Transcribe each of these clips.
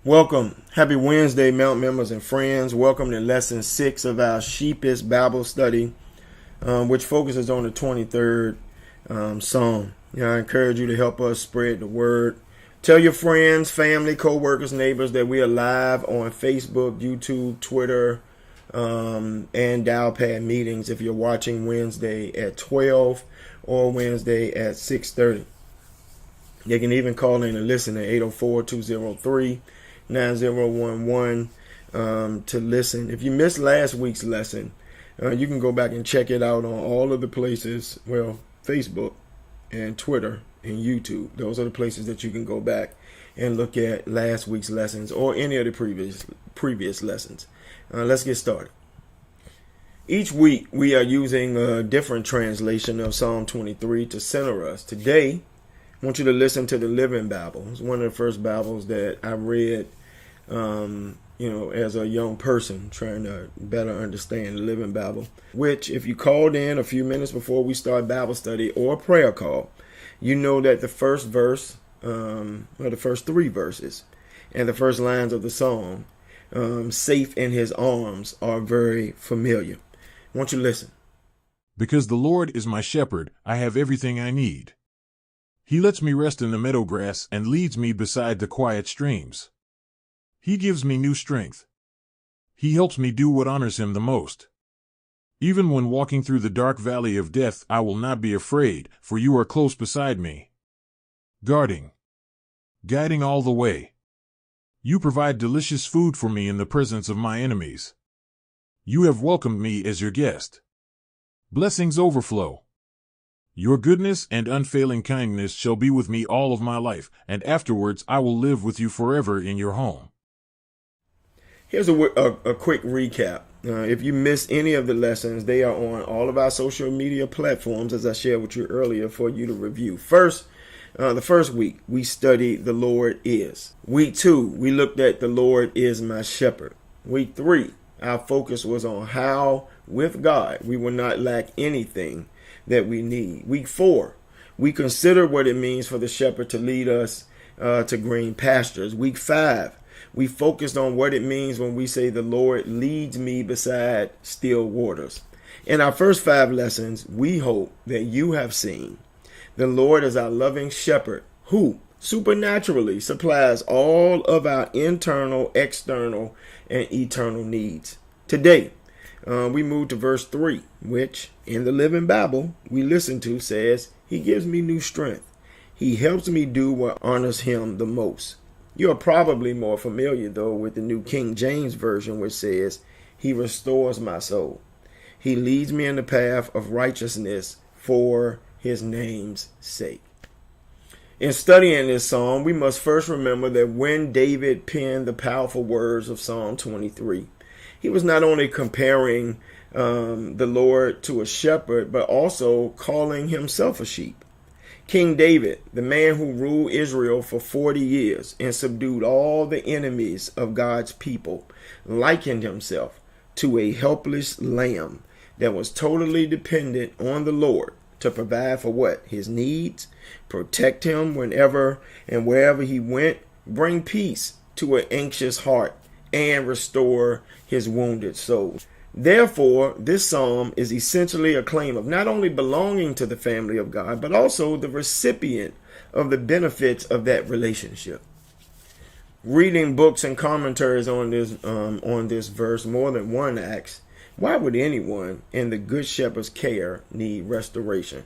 Welcome. Happy Wednesday, Mount members and friends. Welcome to lesson 6 of our Sheepish Bible study, which focuses on the 23rd Psalm. I encourage you to help us spread the word. Tell your friends, family, co-workers, neighbors that we are live on Facebook, YouTube, Twitter, and dial-pad meetings if you're watching Wednesday at 12 or Wednesday at 6:30. You can even call in and listen at 804-203-9011 to listen. If you missed last week's lesson, you can go back and check it out on all of the places, Facebook and Twitter and YouTube. Those are the places that you can go back and look at last week's lessons or any of the previous lessons. Let's get started. Each week we are using a different translation of Psalm 23 to center us. Today, I want you to listen to the Living Bible. It's one of the first Bibles that I read, as a young person, trying to better understand the Living Bible, which if you called in a few minutes before we start Bible study or prayer call, you know that the first verse, the first 3 verses and the first lines of the song, safe in his arms, are very familiar. I want you to listen. Because the Lord is my shepherd, I have everything I need. He lets me rest in the meadow grass and leads me beside the quiet streams. He gives me new strength. He helps me do what honors him the most. Even when walking through the dark valley of death, I will not be afraid, for you are close beside me. Guiding all the way. You provide delicious food for me in the presence of my enemies. You have welcomed me as your guest. Blessings overflow. Your goodness and unfailing kindness shall be with me all of my life, and afterwards I will live with you forever in your home. Here's a quick recap. If you missed any of the lessons, they are on all of our social media platforms, as I shared with you earlier, for you to review. First, the first week, we studied the Lord is. Week 2, we looked at the Lord is my shepherd. Week 3, our focus was on how, with God, we will not lack anything that we need. Week 4, we considered what it means for the shepherd to lead us to green pastures. Week 5, we focused on what it means when we say the Lord leads me beside still waters. In our first 5 lessons, we hope that you have seen the Lord as our loving shepherd who supernaturally supplies all of our internal, external, and eternal needs. Today, we move to verse 3, which in the Living Bible we listen to says, He gives me new strength. He helps me do what honors him the most. You are probably more familiar, though, with the New King James Version, which says, He restores my soul. He leads me in the path of righteousness for his name's sake. In studying this psalm, we must first remember that when David penned the powerful words of Psalm 23, he was not only comparing the Lord to a shepherd, but also calling himself a sheep. King David, the man who ruled Israel for 40 years and subdued all the enemies of God's people, likened himself to a helpless lamb that was totally dependent on the Lord to provide for what? His needs, protect him whenever and wherever he went, bring peace to an anxious heart, and restore his wounded soul. Therefore, this psalm is essentially a claim of not only belonging to the family of God, but also the recipient of the benefits of that relationship. Reading books and commentaries on this verse, more than one asks, why would anyone in the Good Shepherd's care need restoration?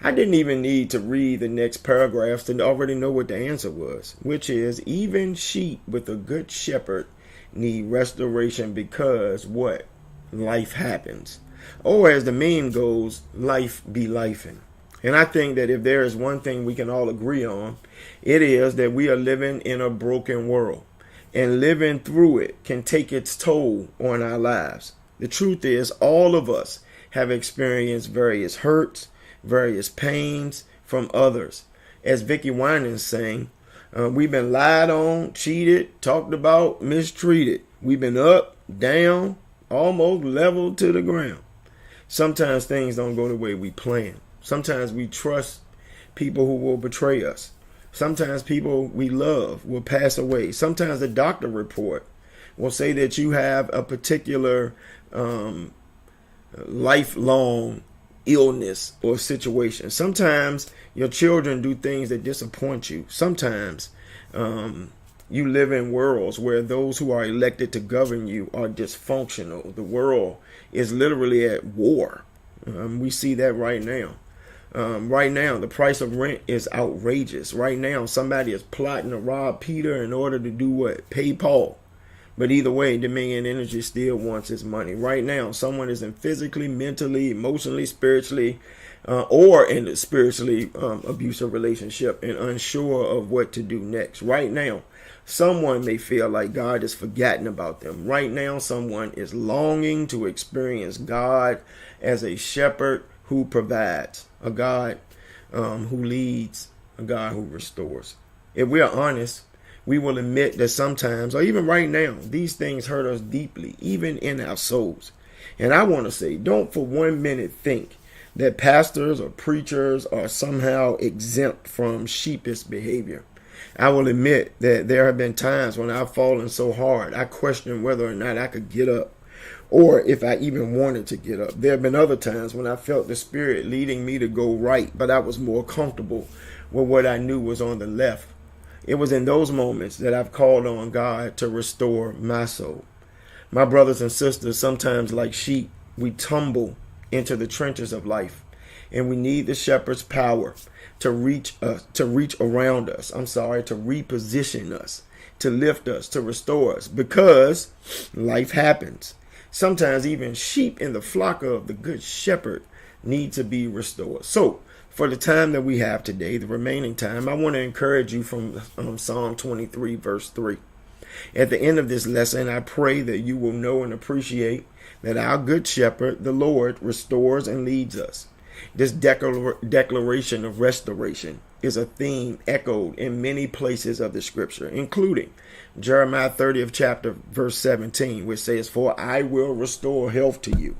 I didn't even need to read the next paragraphs to already know what the answer was, which is even sheep with a good shepherd need restoration because what? Life happens. Or as the meme goes, life be lifing. And I think that if there is one thing we can all agree on, it is that we are living in a broken world. And living through it can take its toll on our lives. The truth is, all of us have experienced various hurts, various pains from others. As Vicky Winans sang, we've been lied on, cheated, talked about, mistreated. We've been up, down, almost leveled to the ground. Sometimes things don't go the way we plan. Sometimes we trust people who will betray us. Sometimes people we love will pass away. Sometimes the doctor report will say that you have a particular lifelong illness or situation. Sometimes your children do things that disappoint you. Sometimes you live in worlds where those who are elected to govern you are dysfunctional. The world is literally at war. We see that right now. Right now, the price of rent is outrageous. Right now, somebody is plotting to rob Peter in order to do what? Pay Paul. But either way, Dominion Energy still wants its money. Right now, someone is in physically, mentally, emotionally, spiritually, or in a spiritually abusive relationship and unsure of what to do next. Right now, someone may feel like God has forgotten about them. Right now, someone is longing to experience God as a shepherd who provides, a God who leads, a God who restores. If we are honest, we will admit that sometimes, or even right now, these things hurt us deeply, even in our souls. And I want to say, don't for 1 minute think that pastors or preachers are somehow exempt from sheepish behavior. I will admit that there have been times when I've fallen so hard, I questioned whether or not I could get up, or if I even wanted to get up. There have been other times when I felt the Spirit leading me to go right, but I was more comfortable with what I knew was on the left. It was in those moments that I've called on God to restore my soul. My brothers and sisters, sometimes like sheep, we tumble into the trenches of life, and we need the shepherd's power to reach around us. To reposition us, to lift us, to restore us, because life happens. Sometimes even sheep in the flock of the good shepherd need to be restored. So, for the time that we have today, the remaining time, I want to encourage you from Psalm 23, verse 3. At the end of this lesson, I pray that you will know and appreciate that our good shepherd, the Lord, restores and leads us. This declaration of restoration is a theme echoed in many places of the scripture, including Jeremiah 30th chapter, verse 17, which says, "For I will restore health to you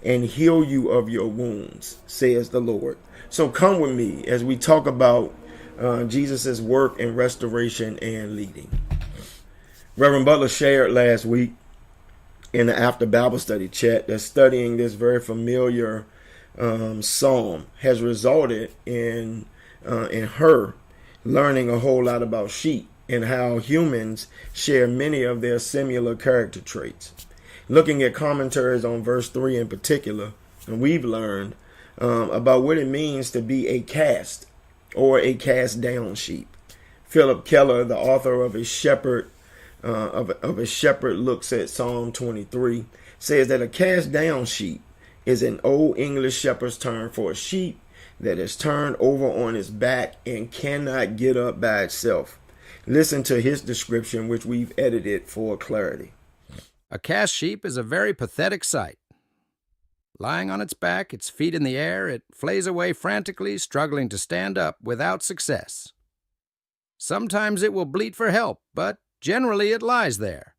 and heal you of your wounds, says the Lord." So come with me as we talk about Jesus' work in restoration and leading. Reverend Butler shared last week in the After Bible Study chat that studying this very familiar psalm has resulted in her learning a whole lot about sheep and how humans share many of their similar character traits. Looking at commentaries on verse 3 in particular, and we've learned about what it means to be a cast or a cast down sheep. Philip Keller, the author of A Shepherd Looks at Psalm 23, says that a cast down sheep is an old English shepherd's term for a sheep that is turned over on its back and cannot get up by itself. Listen to his description, which we've edited for clarity. A cast sheep is a very pathetic sight. Lying on its back, its feet in the air, it flays away frantically, struggling to stand up without success. Sometimes it will bleat for help, but generally it lies there,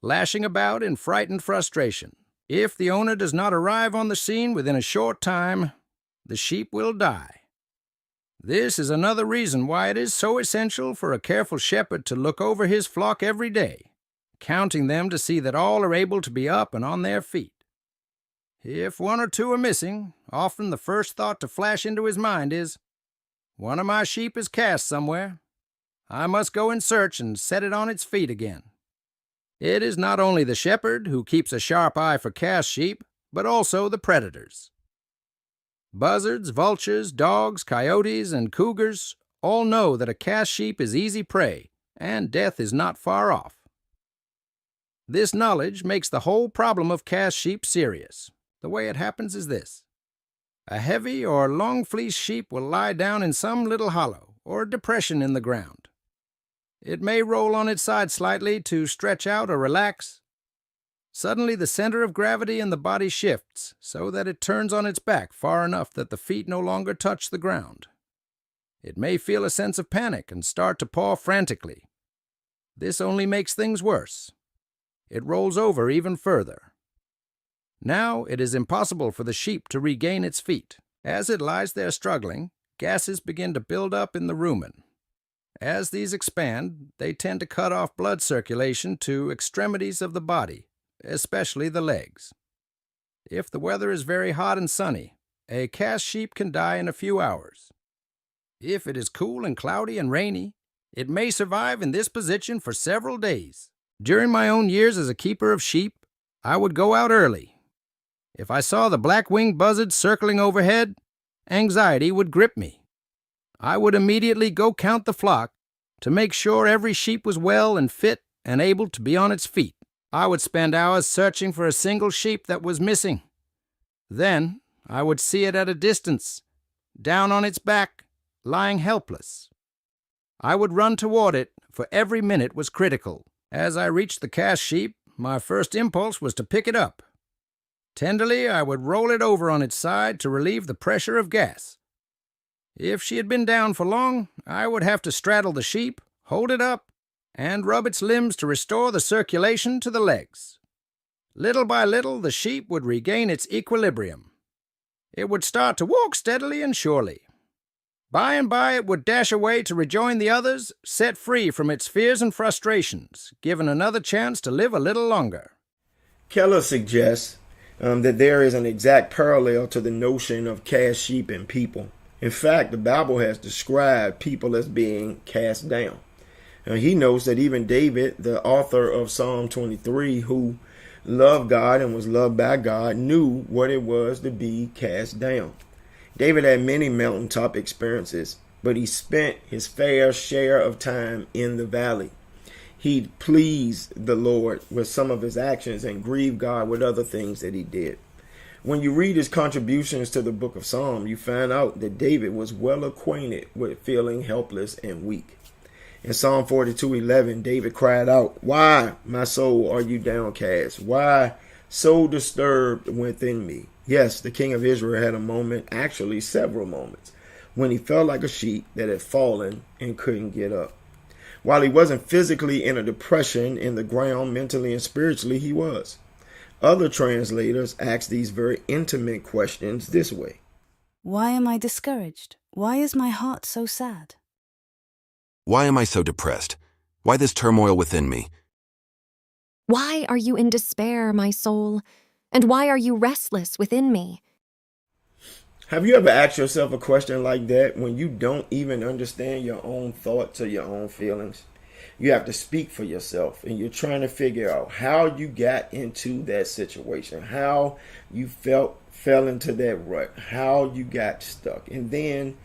lashing about in frightened frustration. If the owner does not arrive on the scene within a short time, the sheep will die. This is another reason why it is so essential for a careful shepherd to look over his flock every day, counting them to see that all are able to be up and on their feet. If one or two are missing, often the first thought to flash into his mind is, "One of my sheep is cast somewhere. I must go in search and set it on its feet again." It is not only the shepherd who keeps a sharp eye for cast sheep, but also the predators. Buzzards, vultures, dogs, coyotes, and cougars all know that a cast sheep is easy prey, and death is not far off. This knowledge makes the whole problem of cast sheep serious. The way it happens is this. A heavy or long-fleeced sheep will lie down in some little hollow or depression in the ground. It may roll on its side slightly to stretch out or relax. Suddenly the center of gravity in the body shifts so that it turns on its back far enough that the feet no longer touch the ground. It may feel a sense of panic and start to paw frantically. This only makes things worse. It rolls over even further. Now it is impossible for the sheep to regain its feet. As it lies there struggling, gases begin to build up in the rumen. As these expand, they tend to cut off blood circulation to extremities of the body, especially the legs. If the weather is very hot and sunny, a cast sheep can die in a few hours. If it is cool and cloudy and rainy, it may survive in this position for several days. During my own years as a keeper of sheep, I would go out early. If I saw the black-winged buzzards circling overhead, anxiety would grip me. I would immediately go count the flock to make sure every sheep was well and fit and able to be on its feet. I would spend hours searching for a single sheep that was missing. Then I would see it at a distance, down on its back, lying helpless. I would run toward it, for every minute was critical. As I reached the cast sheep, my first impulse was to pick it up. Tenderly, I would roll it over on its side to relieve the pressure of gas. If she had been down for long, I would have to straddle the sheep, hold it up, and rub its limbs to restore the circulation to the legs. Little by little, the sheep would regain its equilibrium. It would start to walk steadily and surely. By and by, it would dash away to rejoin the others, set free from its fears and frustrations, given another chance to live a little longer. Keller suggests that there is an exact parallel to the notion of cast sheep and people. In fact, the Bible has described people as being cast down. He notes that even David, the author of Psalm 23, who loved God and was loved by God, knew what it was to be cast down. David had many mountaintop experiences, but he spent his fair share of time in the valley. He pleased the Lord with some of his actions and grieved God with other things that he did. When you read his contributions to the book of Psalms, you find out that David was well acquainted with feeling helpless and weak. In Psalm 42:11, David cried out, "Why, my soul, are you downcast? Why so disturbed within me?" Yes, the king of Israel had a moment, actually several moments, when he felt like a sheep that had fallen and couldn't get up. While he wasn't physically in a depression in the ground, mentally and spiritually, he was. Other translators ask these very intimate questions this way. Why am I discouraged? Why is my heart so sad? Why am I so depressed? Why this turmoil within me? Why are you in despair, my soul? And why are you restless within me? Have you ever asked yourself a question like that when you don't even understand your own thoughts or your own feelings? You have to speak for yourself, and you're trying to figure out how you got into that situation, how you fell into that rut, how you got stuck, and then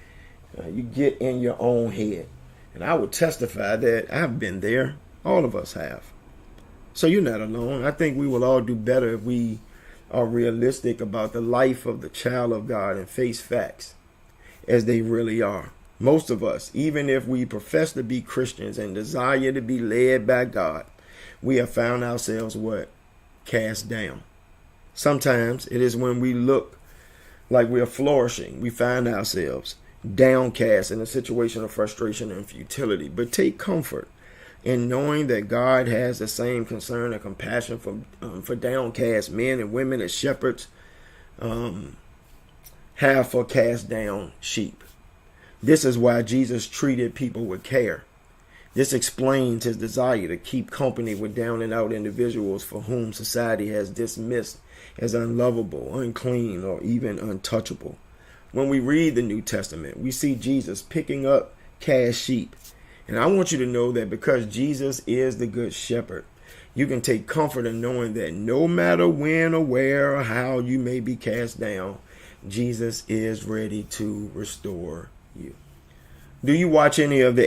you get in your own head. And I would testify that I've been there. All of us have. So you're not alone. I think we will all do better if we are realistic about the life of the child of God and face facts as they really are. Most of us, even if we profess to be Christians and desire to be led by God, we have found ourselves what? Cast down. Sometimes it is when we look like we are flourishing, we find ourselves downcast in a situation of frustration and futility. But take comfort in knowing that God has the same concern and compassion for downcast men and women as shepherds have for cast down sheep. This is why Jesus treated people with care. This explains his desire to keep company with down and out individuals for whom society has dismissed as unlovable, unclean, or even untouchable. When we read the New Testament, we see Jesus picking up cast sheep. And I want you to know that because Jesus is the good shepherd, you can take comfort in knowing that no matter when or where or how you may be cast down, Jesus is ready to restore you. Do you watch any of the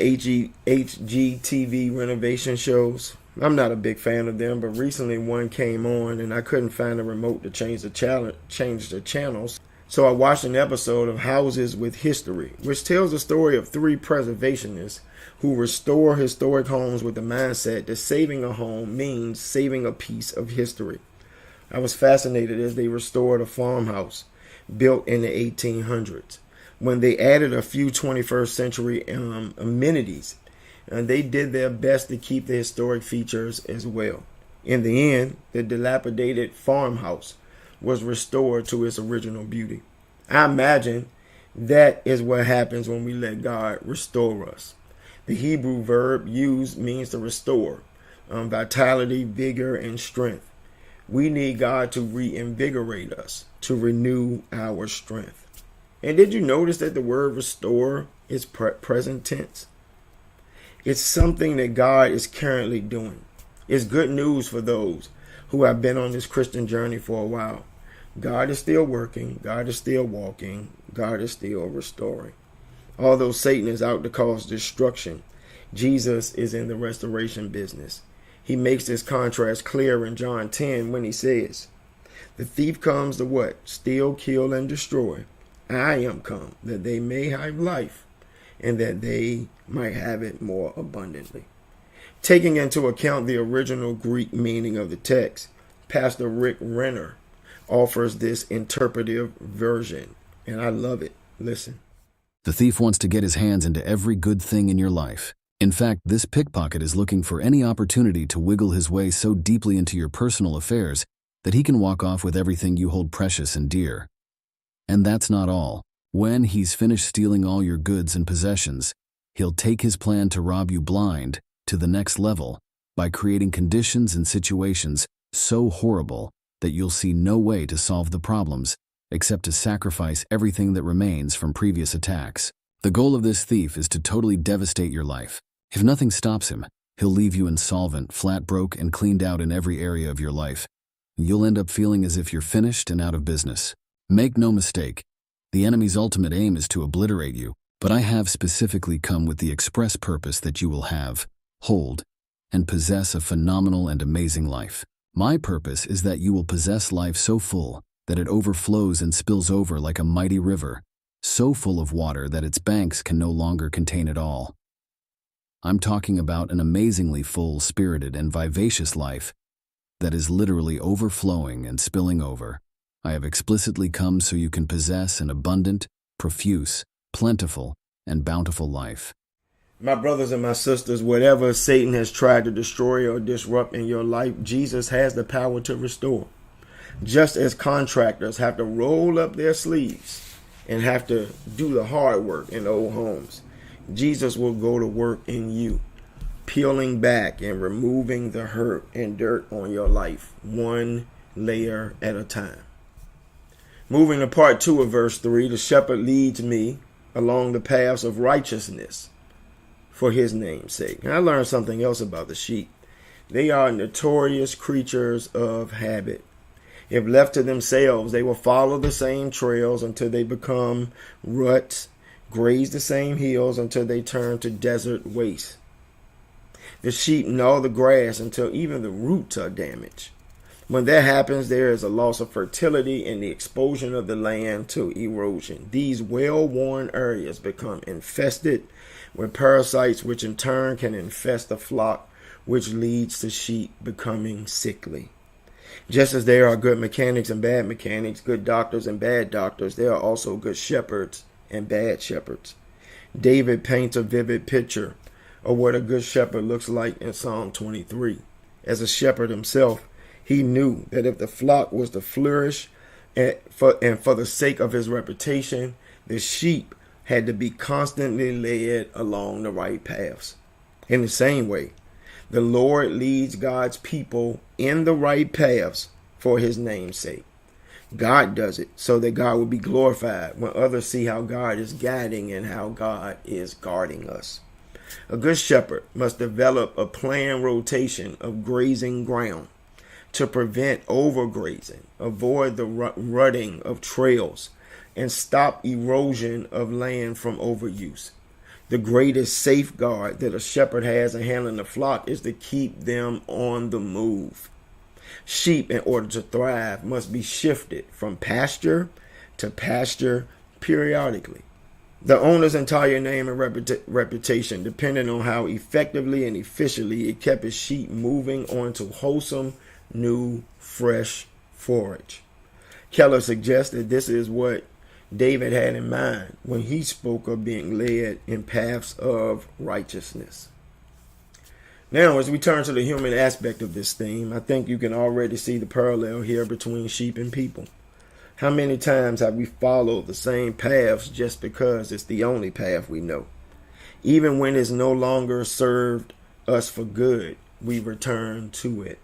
HGTV renovation shows? I'm not a big fan of them, but recently one came on and I couldn't find a remote to change the channels. So I watched an episode of Houses with History, which tells the story of three preservationists who restore historic homes with the mindset that saving a home means saving a piece of history. I was fascinated as they restored a farmhouse built in the 1800s. When they added a few 21st century amenities, and they did their best to keep the historic features as well. In the end, the dilapidated farmhouse was restored to its original beauty. I imagine that is what happens when we let God restore us. The Hebrew verb used means to restore, vitality, vigor, and strength. We need God to reinvigorate us, to renew our strength. And did you notice that the word restore is present tense? It's something that God is currently doing. It's good news for those who have been on this Christian journey for a while. God is still working. God is still walking. God is still restoring. Although Satan is out to cause destruction, Jesus is in the restoration business. He makes this contrast clear in John 10 when he says, "The thief comes to what? Steal, kill, and destroy. I am come that they may have life, and that they might have it more abundantly." Taking into account the original Greek meaning of the text, Pastor Rick Renner offers this interpretive version, and I love it. Listen. The thief wants to get his hands into every good thing in your life. In fact, this pickpocket is looking for any opportunity to wiggle his way so deeply into your personal affairs that he can walk off with everything you hold precious and dear. And that's not all. When he's finished stealing all your goods and possessions, he'll take his plan to rob you blind to the next level by creating conditions and situations so horrible that you'll see no way to solve the problems except to sacrifice everything that remains from previous attacks. The goal of this thief is to totally devastate your life. If nothing stops him, he'll leave you insolvent, flat broke, and cleaned out in every area of your life. You'll end up feeling as if you're finished and out of business. Make no mistake, the enemy's ultimate aim is to obliterate you, but I have specifically come with the express purpose that you will have, hold, and possess a phenomenal and amazing life. My purpose is that you will possess life so full that it overflows and spills over like a mighty river, so full of water that its banks can no longer contain it all. I'm talking about an amazingly full, spirited, and vivacious life that is literally overflowing and spilling over. I have explicitly come so you can possess an abundant, profuse, plentiful, and bountiful life. My brothers and my sisters, whatever Satan has tried to destroy or disrupt in your life, Jesus has the power to restore. Just as contractors have to roll up their sleeves and have to do the hard work in old homes, Jesus will go to work in you, peeling back and removing the hurt and dirt on your life, one layer at a time. Moving to part 2 of verse 3, the shepherd leads me along the paths of righteousness for his name's sake. And I learned something else about the sheep. They are notorious creatures of habit. If left to themselves, they will follow the same trails until they become ruts, graze the same hills until they turn to desert waste. The sheep gnaw the grass until even the roots are damaged. When that happens, there is a loss of fertility and the exposure of the land to erosion. These well-worn areas become infested with parasites, which in turn can infest the flock, which leads to sheep becoming sickly. Just as there are good mechanics and bad mechanics, good doctors and bad doctors, there are also good shepherds and bad shepherds. David paints a vivid picture of what a good shepherd looks like in Psalm 23. As a shepherd himself, he knew that if the flock was to flourish and for the sake of his reputation, the sheep had to be constantly led along the right paths. In the same way, the Lord leads God's people in the right paths for his name's sake. God does it so that God will be glorified when others see how God is guiding and how God is guarding us. A good shepherd must develop a planned rotation of grazing ground to prevent overgrazing, avoid the rutting of trails, and stop erosion of land from overuse. The greatest safeguard that a shepherd has in handling the flock is to keep them on the move. Sheep, in order to thrive, must be shifted from pasture to pasture periodically. The owner's entire name and reputation depended on how effectively and efficiently he kept his sheep moving onto wholesome, new, fresh forage. Keller suggests that this is what David had in mind when he spoke of being led in paths of righteousness. Now, as we turn to the human aspect of this theme, I think you can already see the parallel here between sheep and people. How many times have we followed the same paths just because it's the only path we know? Even when it's no longer served us for good, we return to it.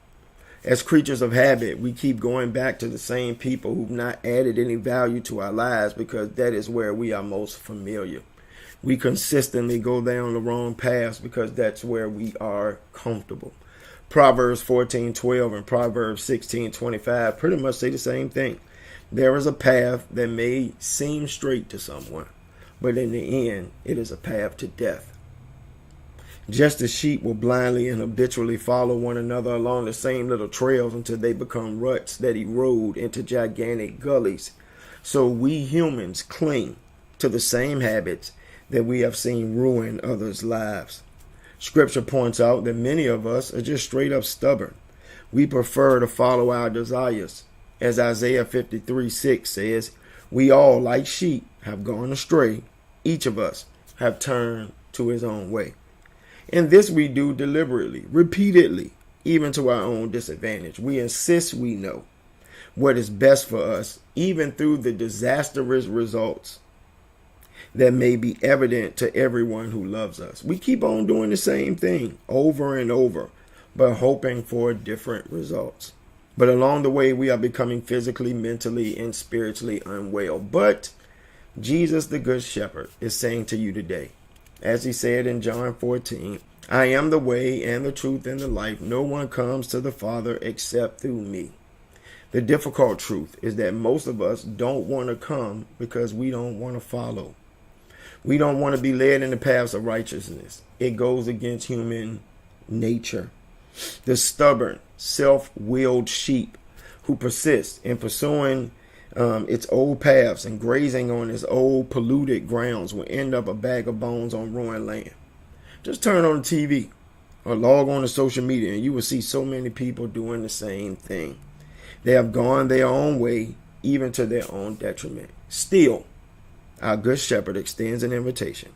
As creatures of habit, we keep going back to the same people who've not added any value to our lives because that is where we are most familiar. We consistently go down the wrong paths because that's where we are comfortable. Proverbs 14:12 and Proverbs 16:25 pretty much say the same thing. There is a path that may seem straight to someone, but in the end, it is a path to death. Just as sheep will blindly and habitually follow one another along the same little trails until they become ruts that erode into gigantic gullies, so we humans cling to the same habits that we have seen ruin others' lives. Scripture points out that many of us are just straight up stubborn. We prefer to follow our desires. As Isaiah 53:6 says, we all, like sheep, have gone astray. Each of us have turned to his own way. And this we do deliberately, repeatedly, even to our own disadvantage. We insist we know what is best for us, even through the disastrous results that may be evident to everyone who loves us. We keep on doing the same thing over and over, but hoping for different results. But along the way, we are becoming physically, mentally, and spiritually unwell. But Jesus, the Good Shepherd, is saying to you today, as he said in John 14, I am the way and the truth and the life. No one comes to the Father except through me. The difficult truth is that most of us don't want to come because we don't want to follow. We don't want to be led in the paths of righteousness. It goes against human nature. The stubborn, self-willed sheep who persists in pursuing its old paths and grazing on its old polluted grounds will end up a bag of bones on ruined land. Just turn on the TV or log on to social media and you will see so many people doing the same thing. They have gone their own way, even to their own detriment. Still, our Good Shepherd extends an invitation.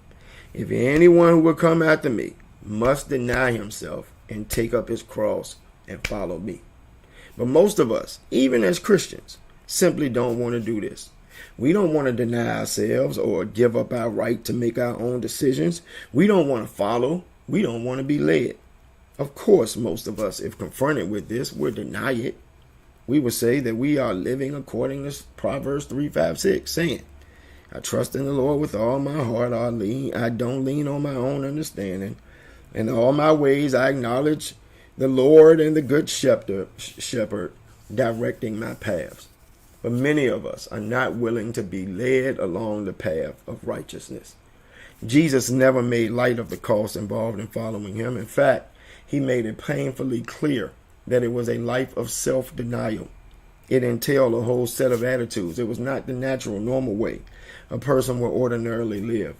If anyone who will come after me must deny himself and take up his cross and follow me. But most of us, even as Christians, simply don't want to do this. We don't want to deny ourselves or give up our right to make our own decisions. We don't want to follow. We don't want to be led. Of course, most of us, if confronted with this, will deny it. We will say that we are living according to Proverbs 3:5-6, saying, I trust in the Lord with all my heart. I don't lean on my own understanding. In all my ways I acknowledge the Lord and the Good Shepherd directing my paths. But many of us are not willing to be led along the path of righteousness. Jesus never made light of the cost involved in following him. In fact, he made it painfully clear that it was a life of self-denial. It entailed a whole set of attitudes. It was not the natural, normal way a person would ordinarily live.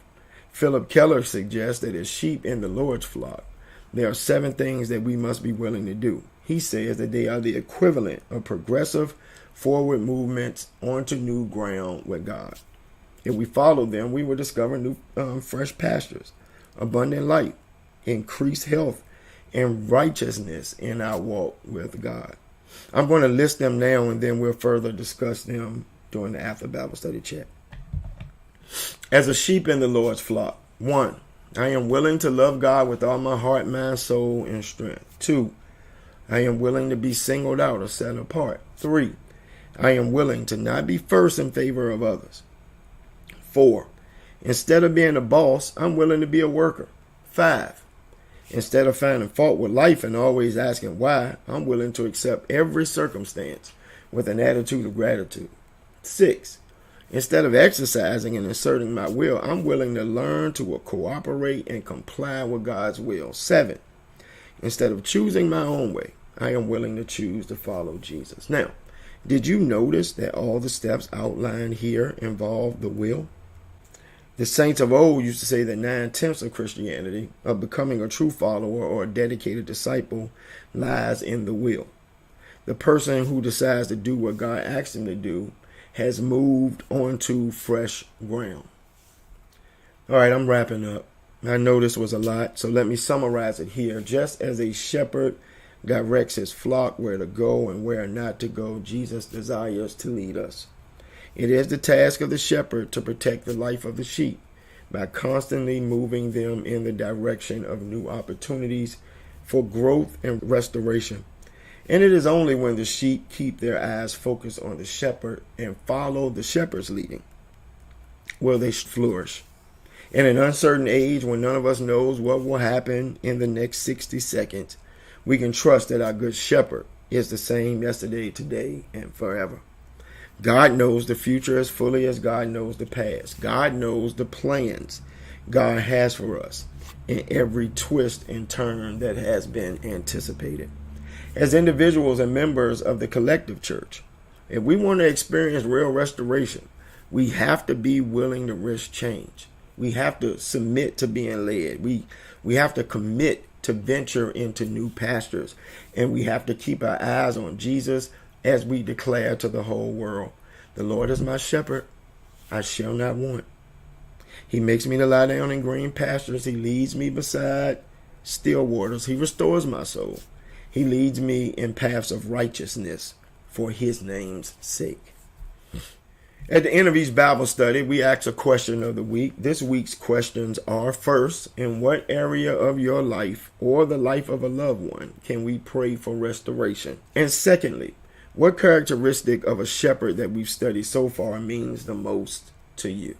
Philip Keller suggests that as sheep in the Lord's flock, there are 7 things that we must be willing to do. He says that they are the equivalent of progressive forward movements onto new ground with God. If we follow them, we will discover new fresh pastures, abundant light, increased health, and righteousness in our walk with God. I'm going to list them now and then we'll further discuss them during the after Bible study chat. As a sheep in the Lord's flock, 1, I am willing to love God with all my heart, mind, soul, and strength. 2, I am willing to be singled out or set apart. 3, I am willing to not be first in favor of others. 4, instead of being a boss, I'm willing to be a worker. 5, instead of finding fault with life and always asking why, I'm willing to accept every circumstance with an attitude of gratitude. 6, instead of exercising and asserting my will, I'm willing to learn to cooperate and comply with God's will. 7, instead of choosing my own way, I am willing to choose to follow Jesus. Now, did you notice that all the steps outlined here involve the will? The saints of old used to say that 9/10 of Christianity, of becoming a true follower or a dedicated disciple, lies in the will. The person who decides to do what God asked him to do has moved onto fresh ground. All right, I'm wrapping up. I know this was a lot, so let me summarize it here. Just as a shepherd directs his flock where to go and where not to go, Jesus desires to lead us. It is the task of the shepherd to protect the life of the sheep, by constantly moving them in the direction of new opportunities for growth and restoration. And it is only when the sheep keep their eyes focused on the shepherd and follow the shepherd's leading will they flourish. In an uncertain age, when none of us knows what will happen in the next 60 seconds, we can trust that our good shepherd is the same yesterday, today, and forever. God knows the future as fully as God knows the past. God knows the plans God has for us in every twist and turn that has been anticipated. As individuals and members of the collective church, if we want to experience real restoration, we have to be willing to risk change. We have to submit to being led. We have to commit to venture into new pastures. And we have to keep our eyes on Jesus as we declare to the whole world, the Lord is my shepherd, I shall not want. He makes me to lie down in green pastures. He leads me beside still waters. He restores my soul. He leads me in paths of righteousness for his name's sake. At the end of each Bible study, we ask a question of the week. This week's questions are: first, in what area of your life or the life of a loved one can we pray for restoration? And secondly, what characteristic of a shepherd that we've studied so far means the most to you?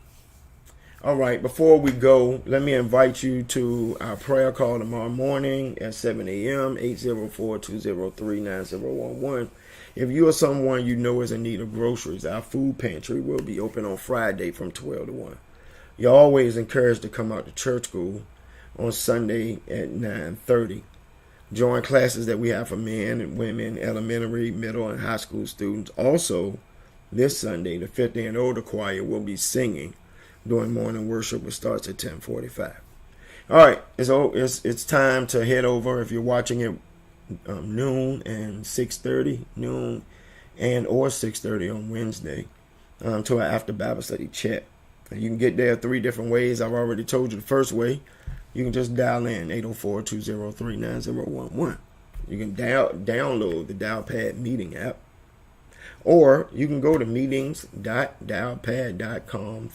All right, before we go, let me invite you to our prayer call tomorrow morning at 7 a.m., 804-203-9011. If you or someone you know is in need of groceries, our food pantry will be open on Friday from 12 to 1. You're always encouraged to come out to church school on Sunday at 9:30. Join classes that we have for men and women, elementary, middle, and high school students. Also, this Sunday, the 50 and older choir will be singing during morning worship, which starts at 10:45. All right, it's time to head over. If you're watching it noon and 6:30, noon and or 6:30 on Wednesday, to our after Bible study chat. And you can get there 3 different ways. I've already told you the first way. You can just dial in 804-203-9011. You can download the Dialpad meeting app. Or you can go to meetings.dialpad.com/